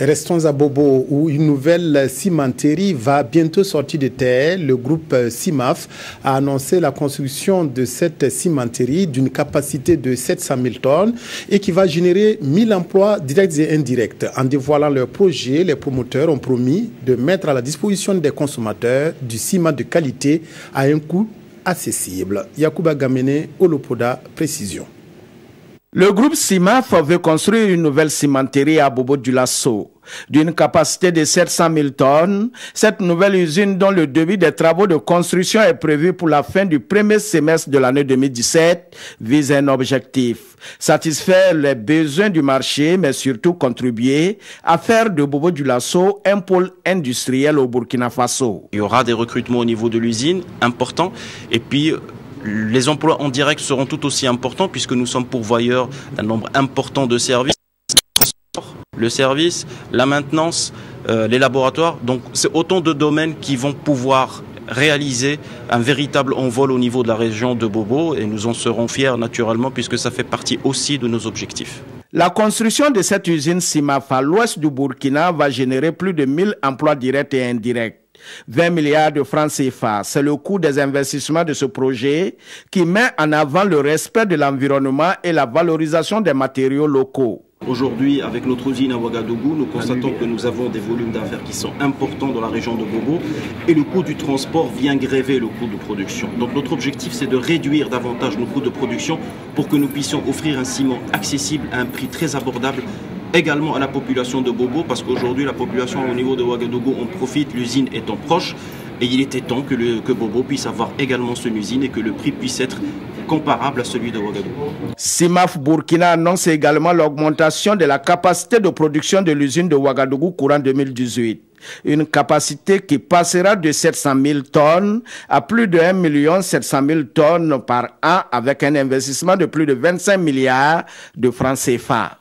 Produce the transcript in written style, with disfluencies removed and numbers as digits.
Restons à Bobo, où une nouvelle cimenterie va bientôt sortir de terre. Le groupe CIMAF a annoncé la construction de cette cimenterie d'une capacité de 700 000 tonnes et qui va générer 1000 emplois directs et indirects. En dévoilant leur projet, les promoteurs ont promis de mettre à la disposition des consommateurs du ciment de qualité à un coût accessible. Yacouba Gamene, Olopoda, précision. Le groupe CIMAF veut construire une nouvelle cimenterie à Bobo-Dioulasso. D'une capacité de 700 000 tonnes, cette nouvelle usine dont le début des travaux de construction est prévu pour la fin du premier semestre de l'année 2017 vise un objectif: satisfaire les besoins du marché, mais surtout contribuer à faire de Bobo-Dioulasso un pôle industriel au Burkina Faso. Il y aura des recrutements au niveau de l'usine importants et puis les emplois en direct seront tout aussi importants puisque nous sommes pourvoyeurs d'un nombre important de services. Le service, la maintenance, les laboratoires, donc c'est autant de domaines qui vont pouvoir réaliser un véritable envol au niveau de la région de Bobo et nous en serons fiers naturellement puisque ça fait partie aussi de nos objectifs. La construction de cette usine CIMAF à l'ouest du Burkina va générer plus de 1000 emplois directs et indirects. 20 milliards de francs CFA, c'est le coût des investissements de ce projet qui met en avant le respect de l'environnement et la valorisation des matériaux locaux. Aujourd'hui, avec notre usine à Ouagadougou, nous constatons que nous avons des volumes d'affaires qui sont importants dans la région de Bobo et le coût du transport vient gréver le coût de production. Donc notre objectif, c'est de réduire davantage nos coûts de production pour que nous puissions offrir un ciment accessible à un prix très abordable également à la population de Bobo, parce qu'aujourd'hui la population au niveau de Ouagadougou en profite, l'usine étant proche, et il était temps que Bobo puisse avoir également son usine et que le prix puisse être comparable à celui de Ouagadougou. CIMAF Burkina annonce également l'augmentation de la capacité de production de l'usine de Ouagadougou courant 2018. Une capacité qui passera de 700 000 tonnes à plus de 1 700 000 tonnes par an avec un investissement de plus de 25 milliards de francs CFA.